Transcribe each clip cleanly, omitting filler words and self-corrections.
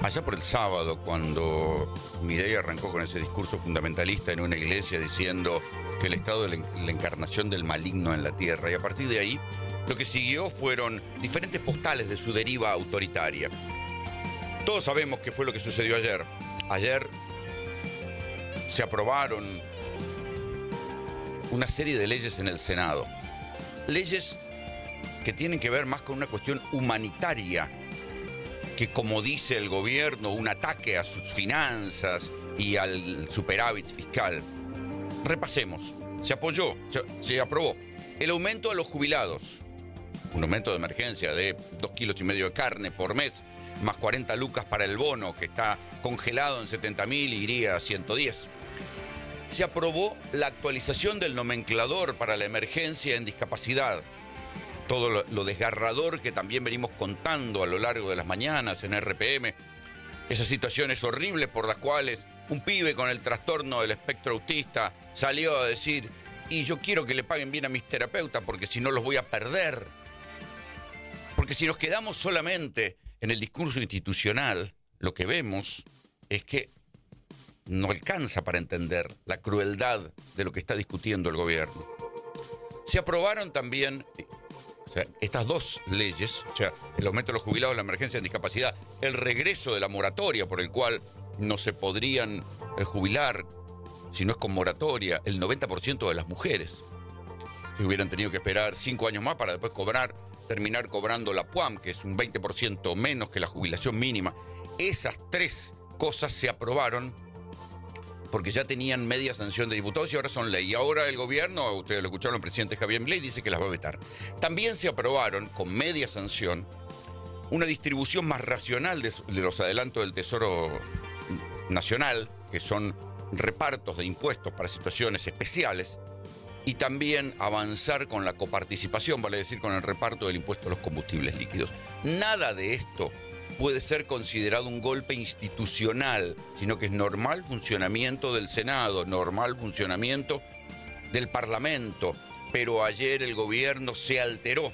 Allá por el sábado, cuando Milei arrancó con ese discurso fundamentalista en una iglesia diciendo que el Estado es la encarnación del maligno en la tierra, y a partir de ahí lo que siguió fueron diferentes postales de su deriva autoritaria. Todos sabemos qué fue lo que sucedió ayer. Ayer se aprobaron una serie de leyes en el Senado. Leyes que tienen que ver más con una cuestión humanitaria que, como dice el gobierno, un ataque a sus finanzas y al superávit fiscal. Repasemos. Se aprobó el aumento a los jubilados, un aumento de emergencia de 2,5 kilos de carne por mes, más 40 lucas para el bono, que está congelado en 70.000 y iría a 110. Se aprobó la actualización del nomenclador para la emergencia en discapacidad. Todo lo desgarrador que también venimos contando a lo largo de las mañanas en RPM. Esas situaciones horribles por las cuales un pibe con el trastorno del espectro autista salió a decir: y yo quiero que le paguen bien a mis terapeutas porque si no los voy a perder. Porque si nos quedamos solamente en el discurso institucional, lo que vemos es que no alcanza para entender la crueldad de lo que está discutiendo el gobierno. Se aprobaron también estas dos leyes, el aumento de los jubilados, la emergencia en discapacidad, el regreso de la moratoria por el cual no se podrían jubilar, si no es con moratoria, el 90% de las mujeres, que hubieran tenido que esperar 5 años más para después terminar cobrando la PUAM, que es un 20% menos que la jubilación mínima. Esas tres cosas se aprobaron porque ya tenían media sanción de diputados y ahora son ley. Y ahora el gobierno, ustedes lo escucharon, el presidente Javier Milei dice que las va a vetar. También se aprobaron, con media sanción, una distribución más racional de los adelantos del Tesoro Nacional, que son repartos de impuestos para situaciones especiales, y también avanzar con la coparticipación, vale decir, con el reparto del impuesto a los combustibles líquidos. Nada de esto puede ser considerado un golpe institucional, sino que es normal funcionamiento del Senado, normal funcionamiento del Parlamento. Pero ayer el gobierno se alteró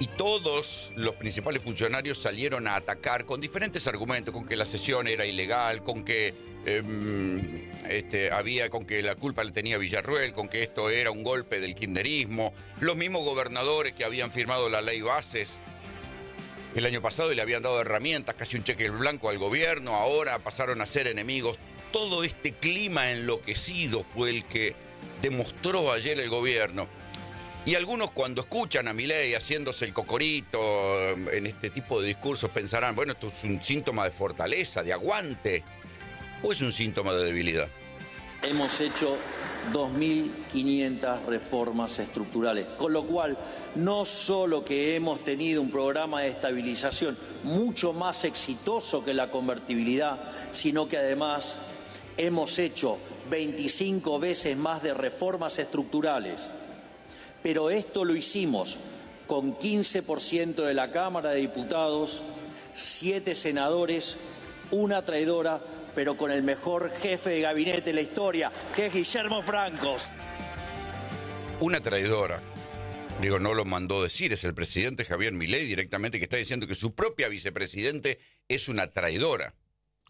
y todos los principales funcionarios salieron a atacar con diferentes argumentos, con que la sesión era ilegal, con que con que la culpa le tenía Villarruel, con que esto era un golpe del kirchnerismo. Los mismos gobernadores que habían firmado la ley Bases el año pasado y le habían dado herramientas, casi un cheque en blanco al gobierno, ahora pasaron a ser enemigos. Todo este clima enloquecido fue el que demostró ayer el gobierno. Y algunos, cuando escuchan a Milei haciéndose el cocorito en este tipo de discursos, pensarán: bueno, esto es un síntoma de fortaleza, de aguante, o es un síntoma de debilidad. Hemos hecho 2.500 reformas estructurales, con lo cual no solo que hemos tenido un programa de estabilización mucho más exitoso que la convertibilidad, sino que además hemos hecho 25 veces más de reformas estructurales. Pero esto lo hicimos con 15% de la Cámara de Diputados, 7 senadores, una traidora, pero con el mejor jefe de gabinete de la historia, que es Guillermo Franco. Una traidora. Digo, no lo mandó decir, es el presidente Javier Milei directamente que está diciendo que su propia vicepresidente es una traidora,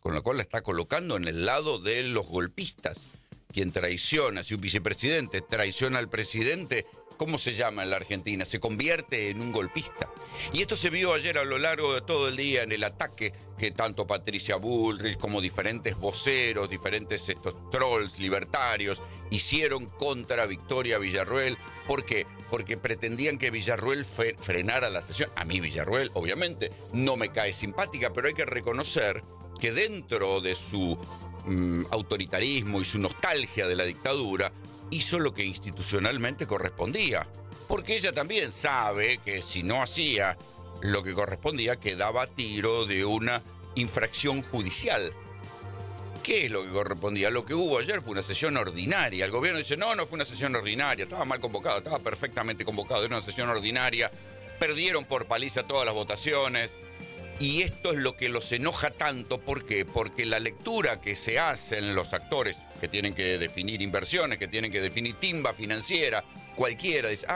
con lo cual la está colocando en el lado de los golpistas. Quien traiciona, si un vicepresidente traiciona al presidente, ¿cómo se llama en la Argentina? Se convierte en un golpista. Y esto se vio ayer a lo largo de todo el día en el ataque que tanto Patricia Bullrich como diferentes voceros, diferentes trolls libertarios hicieron contra Victoria Villarruel. ¿Por qué? Porque pretendían que Villarruel frenara la sesión. A mí Villarruel, obviamente, no me cae simpática, pero hay que reconocer que dentro de su autoritarismo y su nostalgia de la dictadura, hizo lo que institucionalmente correspondía. Porque ella también sabe que si no hacía lo que correspondía, quedaba tiro de una infracción judicial. ¿Qué es lo que correspondía? Lo que hubo ayer fue una sesión ordinaria. El gobierno dice: no fue una sesión ordinaria, estaba mal convocado, estaba perfectamente convocado, era una sesión ordinaria, perdieron por paliza todas las votaciones. Y esto es lo que los enoja tanto. ¿Por qué? Porque la lectura que se hacen los actores que tienen que definir inversiones, que tienen que definir timba financiera, cualquiera dice: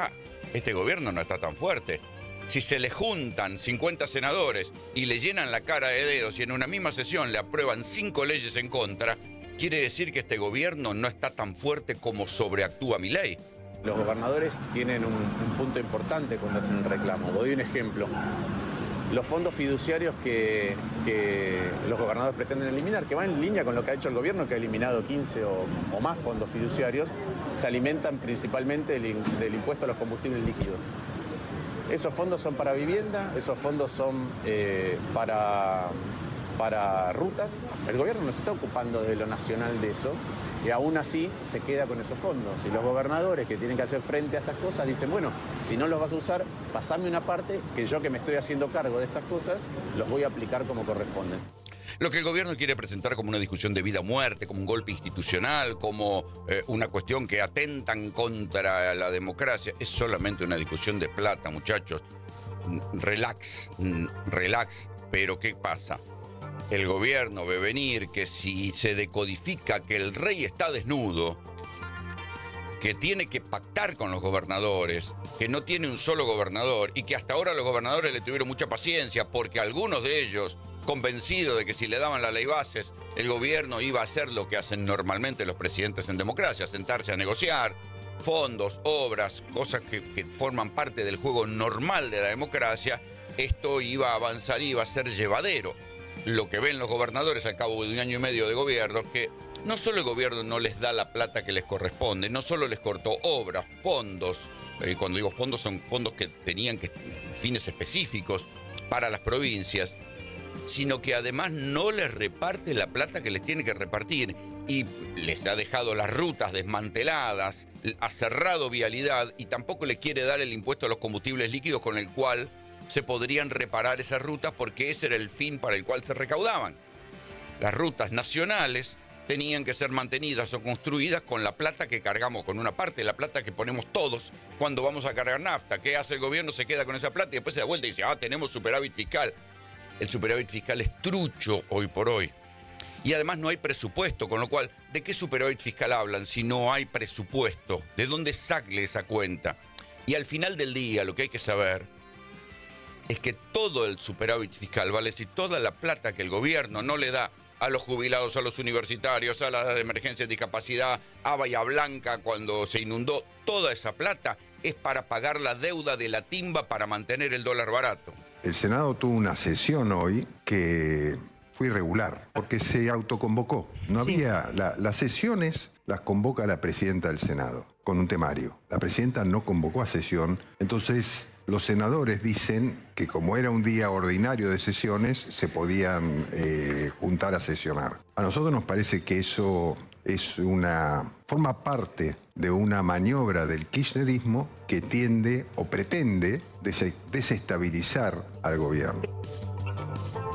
este gobierno no está tan fuerte. Si se le juntan 50 senadores y le llenan la cara de dedos y en una misma sesión le aprueban 5 leyes en contra, quiere decir que este gobierno no está tan fuerte como sobreactúa Milei. Los gobernadores tienen un punto importante cuando hacen un reclamo. Doy un ejemplo. Los fondos fiduciarios que los gobernadores pretenden eliminar, que van en línea con lo que ha hecho el gobierno, que ha eliminado 15 o más fondos fiduciarios, se alimentan principalmente del impuesto a los combustibles líquidos. Esos fondos son para vivienda, esos fondos son para rutas. El gobierno no se está ocupando de lo nacional de eso y aún así se queda con esos fondos. Y los gobernadores que tienen que hacer frente a estas cosas dicen, bueno, si no los vas a usar, pasame una parte que yo que me estoy haciendo cargo de estas cosas, los voy a aplicar como corresponden. Lo que el gobierno quiere presentar como una discusión de vida o muerte, como un golpe institucional, como una cuestión que atentan contra la democracia, es solamente una discusión de plata, muchachos. Relax, relax. Pero ¿qué pasa? El gobierno ve venir que si se decodifica que el rey está desnudo, que tiene que pactar con los gobernadores, que no tiene un solo gobernador y que hasta ahora los gobernadores le tuvieron mucha paciencia porque algunos de ellos, convencidos de que si le daban la ley bases, el gobierno iba a hacer lo que hacen normalmente los presidentes en democracia, sentarse a negociar fondos, obras, cosas que forman parte del juego normal de la democracia, esto iba a avanzar y iba a ser llevadero. Lo que ven los gobernadores al cabo de 1 año y medio de gobierno es que no solo el gobierno no les da la plata que les corresponde, no solo les cortó obras, fondos, cuando digo fondos son fondos que tenían fines específicos para las provincias, sino que además no les reparte la plata que les tiene que repartir y les ha dejado las rutas desmanteladas, ha cerrado vialidad y tampoco le quiere dar el impuesto a los combustibles líquidos con el cual se podrían reparar esas rutas porque ese era el fin para el cual se recaudaban. Las rutas nacionales tenían que ser mantenidas o construidas con la plata que cargamos, con una parte de la plata que ponemos todos cuando vamos a cargar nafta. ¿Qué hace el gobierno? Se queda con esa plata y después se da vuelta y dice, tenemos superávit fiscal. El superávit fiscal es trucho hoy por hoy. Y además no hay presupuesto, con lo cual, ¿de qué superávit fiscal hablan si no hay presupuesto? ¿De dónde sacle esa cuenta? Y al final del día lo que hay que saber es que todo el superávit fiscal, vale decir, toda la plata que el gobierno no le da a los jubilados, a los universitarios, a las de emergencia de discapacidad, a Bahía Blanca cuando se inundó, toda esa plata es para pagar la deuda de la timba para mantener el dólar barato. El Senado tuvo una sesión hoy que fue irregular, porque se autoconvocó. No había... Las sesiones las convoca la presidenta del Senado, con un temario. La presidenta no convocó a sesión, entonces los senadores dicen que como era un día ordinario de sesiones, se podían juntar a sesionar. A nosotros nos parece que eso forma parte de una maniobra del kirchnerismo que tiende o pretende desestabilizar al gobierno.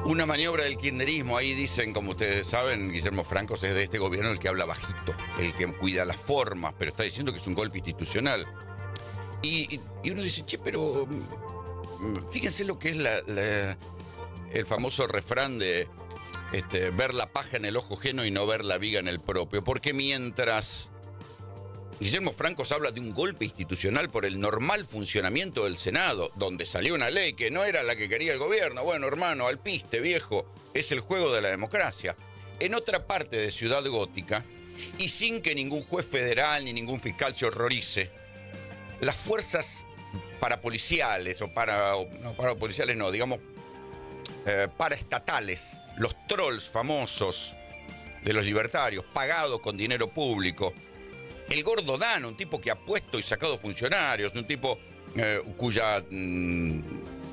Una maniobra del kirchnerismo, ahí dicen, como ustedes saben, Guillermo Franco es de este gobierno el que habla bajito, el que cuida las formas, pero está diciendo que es un golpe institucional. Y uno dice, pero fíjense lo que es el famoso refrán de ver la paja en el ojo ajeno y no ver la viga en el propio, porque mientras Guillermo Franco habla de un golpe institucional por el normal funcionamiento del Senado, donde salió una ley que no era la que quería el gobierno. Bueno, hermano, al piste, viejo, es el juego de la democracia. En otra parte de Ciudad Gótica, y sin que ningún juez federal ni ningún fiscal se horrorice, las fuerzas parapoliciales, paraestatales, los trolls famosos de los libertarios, pagados con dinero público, el Gordo Dan, un tipo que ha puesto y sacado funcionarios, un tipo cuya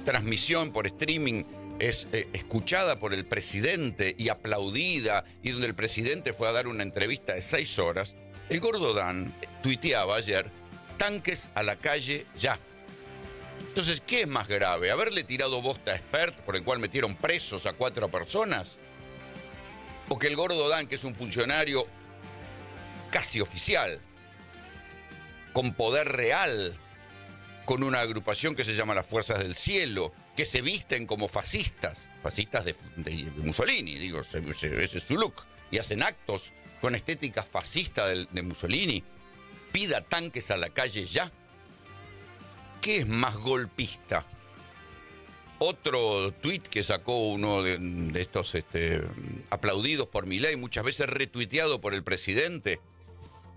transmisión por streaming es escuchada por el presidente y aplaudida, y donde el presidente fue a dar una entrevista de 6 horas, el Gordo Dan tuiteaba ayer, tanques a la calle ya. Entonces, ¿qué es más grave? ¿Haberle tirado bosta a Spert, por el cual metieron presos a 4 personas? ¿O que el Gordo Dan, que es un funcionario casi oficial, con poder real, con una agrupación que se llama las Fuerzas del Cielo, que se visten como fascistas de Mussolini, digo, ese es su look, y hacen actos con estética fascista de Mussolini, pida tanques a la calle ya? ¿Qué es más golpista? Otro tuit que sacó uno de estos aplaudidos por Milei, muchas veces retuiteado por el presidente,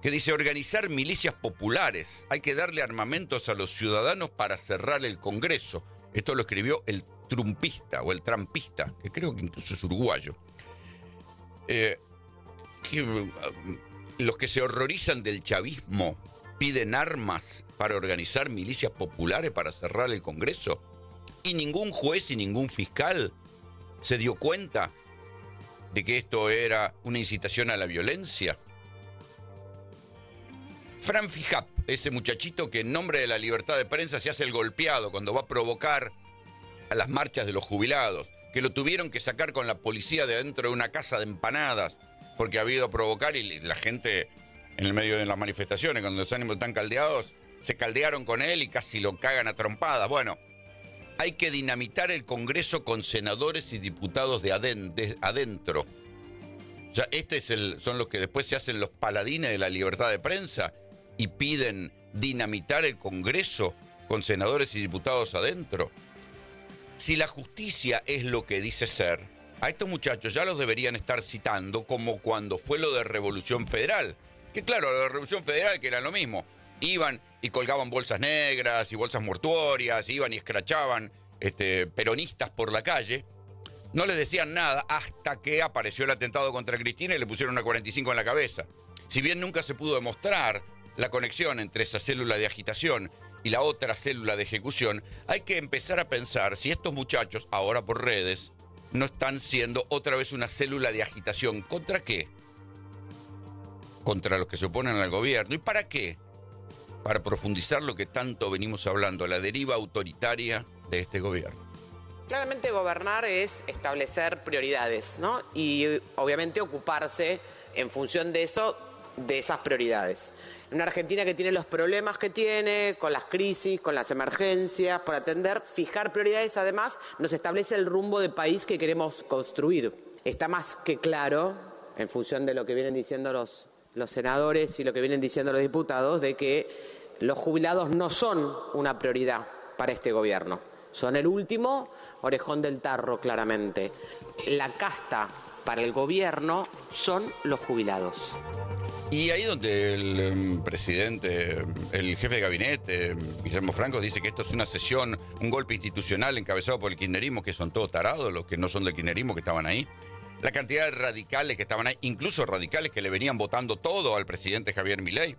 que dice: organizar milicias populares, hay que darle armamentos a los ciudadanos para cerrar el Congreso. Esto lo escribió el trumpista o el trampista, que creo que incluso es uruguayo. Los que se horrorizan del chavismo piden armas para organizar milicias populares para cerrar el Congreso. Y ningún juez y ningún fiscal se dio cuenta de que esto era una incitación a la violencia. Fran Fijap, ese muchachito que en nombre de la libertad de prensa se hace el golpeado cuando va a provocar a las marchas de los jubilados, que lo tuvieron que sacar con la policía de adentro de una casa de empanadas porque ha ido a provocar, y la gente en el medio de las manifestaciones, cuando los ánimos están caldeados, se caldearon con él y casi lo cagan a trompadas. Bueno, hay que dinamitar el Congreso con senadores y diputados de adentro. O sea, son los que después se hacen los paladines de la libertad de prensa y piden dinamitar el Congreso con senadores y diputados adentro. Si la justicia es lo que dice ser, a estos muchachos ya los deberían estar citando como cuando fue lo de Revolución Federal. Que claro, lo de Revolución Federal, que era lo mismo. Iban y colgaban bolsas negras y bolsas mortuorias, iban y escrachaban peronistas por la calle. No les decían nada hasta que apareció el atentado contra Cristina y le pusieron una 45 en la cabeza. Si bien nunca se pudo demostrar la conexión entre esa célula de agitación y la otra célula de ejecución, hay que empezar a pensar si estos muchachos, ahora por redes, no están siendo otra vez una célula de agitación. ¿Contra qué? Contra los que se oponen al gobierno. ¿Y para qué? Para profundizar lo que tanto venimos hablando, la deriva autoritaria de este gobierno. Claramente gobernar es establecer prioridades, ¿no? Y obviamente ocuparse en función de eso, de esas prioridades. Una Argentina que tiene los problemas que tiene, con las crisis, con las emergencias, por atender, fijar prioridades, además, nos establece el rumbo de país que queremos construir. Está más que claro, en función de lo que vienen diciendo los senadores y lo que vienen diciendo los diputados, de que los jubilados no son una prioridad para este gobierno. Son el último orejón del tarro, claramente. La casta para el gobierno son los jubilados. Y ahí donde el presidente, el jefe de gabinete, Guillermo Franco, dice que esto es una sesión, un golpe institucional encabezado por el kirchnerismo, que son todos tarados, los que no son del kirchnerismo que estaban ahí. La cantidad de radicales que estaban ahí, incluso radicales que le venían votando todo al presidente Javier Milei.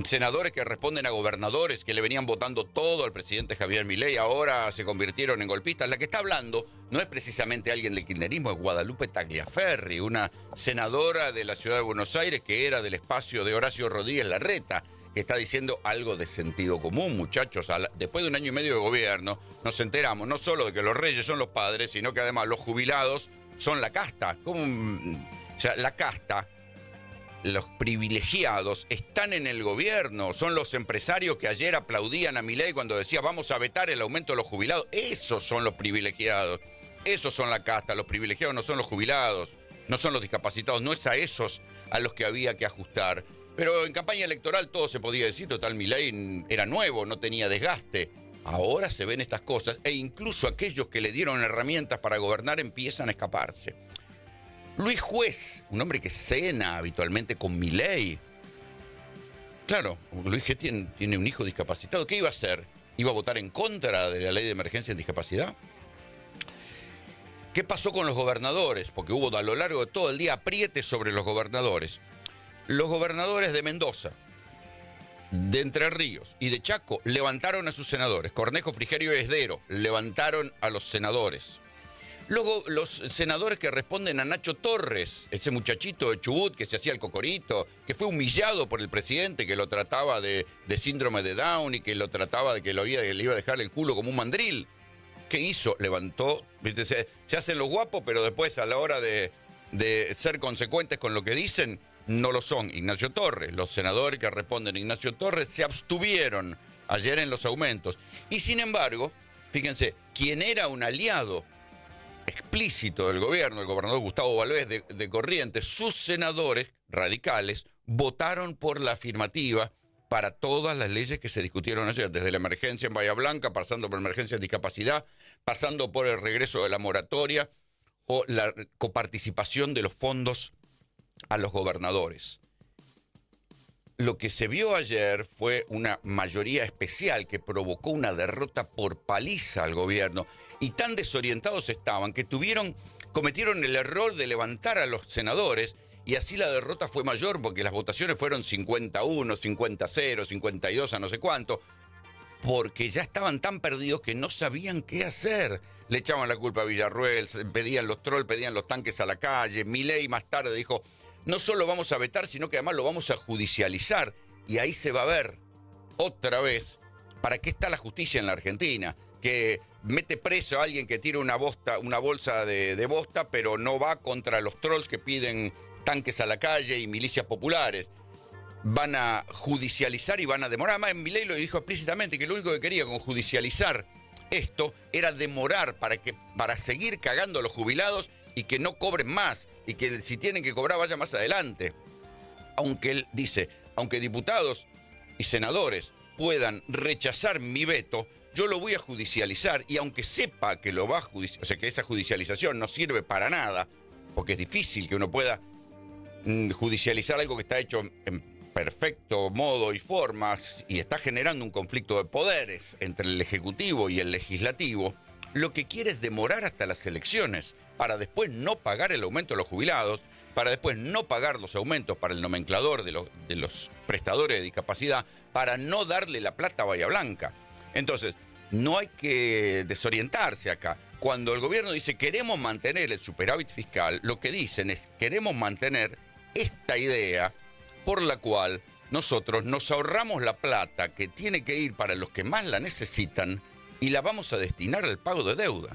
Senadores que responden a gobernadores que le venían votando todo al presidente Javier Milei, ahora se convirtieron en golpistas. La que está hablando no es precisamente alguien del kirchnerismo, es Guadalupe Tagliaferri, una senadora de la ciudad de Buenos Aires que era del espacio de Horacio Rodríguez Larreta, que está diciendo algo de sentido común, muchachos. Después de un año y medio de gobierno nos enteramos no solo de que los reyes son los padres, sino que además los jubilados son la casta. O sea, la casta, los privilegiados, están en el gobierno. Son los empresarios que ayer aplaudían a Milei cuando decía vamos a vetar el aumento de los jubilados. Esos son los privilegiados. Esos son la casta. Los privilegiados no son los jubilados, no son los discapacitados. No es a esos a los que había que ajustar. Pero en campaña electoral todo se podía decir. Total, Milei era nuevo, no tenía desgaste. Ahora se ven estas cosas e incluso aquellos que le dieron herramientas para gobernar empiezan a escaparse. Luis Juez, un hombre que cena habitualmente con Milei. Claro, Luis Juez tiene un hijo discapacitado. ¿Qué iba a hacer? ¿Iba a votar en contra de la ley de emergencia en discapacidad? ¿Qué pasó con los gobernadores? Porque hubo a lo largo de todo el día aprietes sobre los gobernadores. Los gobernadores de Mendoza, de Entre Ríos y de Chaco levantaron a sus senadores. Cornejo, Frigerio y Esdero levantaron a los senadores. Luego, los senadores que responden a Nacho Torres, ese muchachito de Chubut que se hacía el cocorito, que fue humillado por el presidente, que lo trataba de síndrome de Down y que lo trataba de que le iba a dejar el culo como un mandril. ¿Qué hizo? Levantó, ¿viste? Se hacen los guapos, pero después a la hora de ser consecuentes con lo que dicen, no lo son. Ignacio Torres, los senadores que responden a Ignacio Torres se abstuvieron ayer en los aumentos. Y sin embargo, fíjense, quien era un aliado explícito del gobierno, el gobernador Gustavo Valdés de Corrientes, sus senadores radicales votaron por la afirmativa para todas las leyes que se discutieron ayer, desde la emergencia en Bahía Blanca, pasando por emergencia de discapacidad, pasando por el regreso de la moratoria o la coparticipación de los fondos a los gobernadores. Lo que se vio ayer fue una mayoría especial que provocó una derrota por paliza al gobierno, y tan desorientados estaban que cometieron el error de levantar a los senadores, y así la derrota fue mayor porque las votaciones fueron 51, 50-0, 52 a no sé cuánto, porque ya estaban tan perdidos que no sabían qué hacer. Le echaban la culpa a Villarruel, pedían los trolls, pedían los tanques a la calle. Milei más tarde dijo: no solo vamos a vetar, sino que además lo vamos a judicializar. Y ahí se va a ver otra vez para qué está la justicia en la Argentina, que mete preso a alguien que tira una bolsa de bosta, pero no va contra los trolls que piden tanques a la calle y milicias populares. Van a judicializar y van a demorar. Además, Milei lo dijo explícitamente, que lo único que quería con judicializar esto era demorar para seguir cagando a los jubilados y que no cobren más, y que si tienen que cobrar vaya más adelante. Aunque él dice, aunque diputados y senadores puedan rechazar mi veto, yo lo voy a judicializar, y aunque sepa que lo va a judicializar, o sea, que esa judicialización no sirve para nada, porque es difícil que uno pueda judicializar algo que está hecho en perfecto modo y forma, y está generando un conflicto de poderes entre el Ejecutivo y el Legislativo, lo que quiere es demorar hasta las elecciones, para después no pagar el aumento de los jubilados, para después no pagar los aumentos para el nomenclador de los prestadores de discapacidad, para no darle la plata a Bahía Blanca. Entonces, no hay que desorientarse acá. Cuando el gobierno dice queremos mantener el superávit fiscal, lo que dicen es queremos mantener esta idea por la cual nosotros nos ahorramos la plata que tiene que ir para los que más la necesitan y la vamos a destinar al pago de deuda.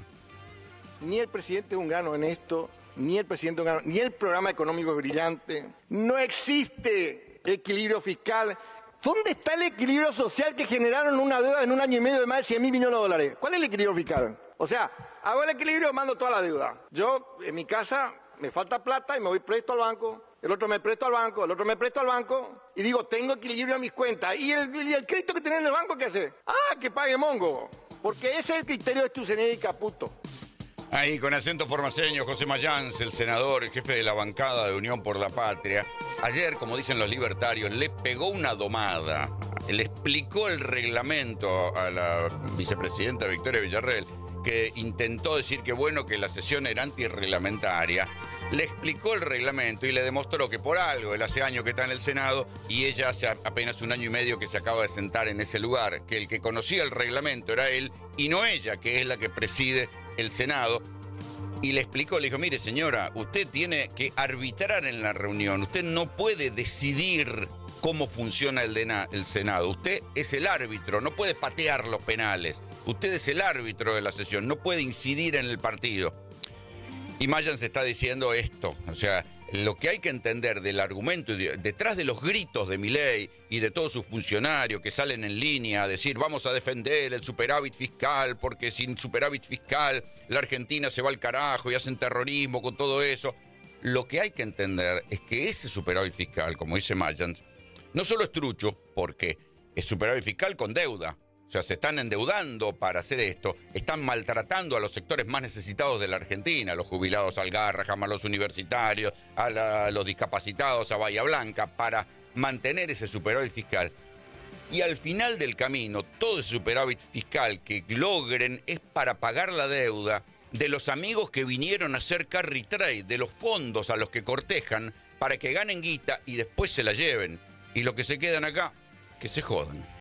Ni el presidente es un grano en esto, ni el presidente es un grano, ni el programa económico es brillante. No existe equilibrio fiscal. ¿Dónde está el equilibrio social que generaron una deuda en un año y medio de más de 100.000 millones de dólares? ¿Cuál es el equilibrio fiscal? O sea, hago el equilibrio, mando toda la deuda. Yo, en mi casa, me falta plata y me voy presto al banco. El otro me presto al banco, el otro me presto al banco. Y digo, tengo equilibrio en mis cuentas. ¿Y el crédito que tenés en el banco qué hace? Ah, que pague mongo. Porque ese es el criterio de Sturzenegger y Caputo. Ahí, con acento formaseño, José Mayans, el senador, el jefe de la bancada de Unión por la Patria. Ayer, como dicen los libertarios, le pegó una domada. Le explicó el reglamento a la vicepresidenta Victoria Villarruel, que intentó decir que bueno, que la sesión era antirreglamentaria. Le explicó el reglamento y le demostró que por algo él hace años que está en el Senado y ella hace apenas un año y medio que se acaba de sentar en ese lugar, que el que conocía el reglamento era él y no ella, que es la que preside el Senado. Y le explicó, le dijo, mire señora, usted tiene que arbitrar en la reunión, usted no puede decidir cómo funciona el Senado, usted es el árbitro, no puede patear los penales, usted es el árbitro de la sesión, no puede incidir en el partido. Y Mayans está diciendo esto, o sea, lo que hay que entender del argumento, detrás de los gritos de Milei y de todos sus funcionarios que salen en línea a decir vamos a defender el superávit fiscal porque sin superávit fiscal la Argentina se va al carajo y hacen terrorismo con todo eso, lo que hay que entender es que ese superávit fiscal, como dice Mayans, no solo es trucho porque es superávit fiscal con deuda. O sea, se están endeudando para hacer esto, están maltratando a los sectores más necesitados de la Argentina, a los jubilados al Garrahan, a los universitarios, a los discapacitados, a Bahía Blanca, para mantener ese superávit fiscal. Y al final del camino, todo ese superávit fiscal que logren es para pagar la deuda de los amigos que vinieron a hacer carry trade, de los fondos a los que cortejan para que ganen guita y después se la lleven. Y los que se quedan acá, que se jodan.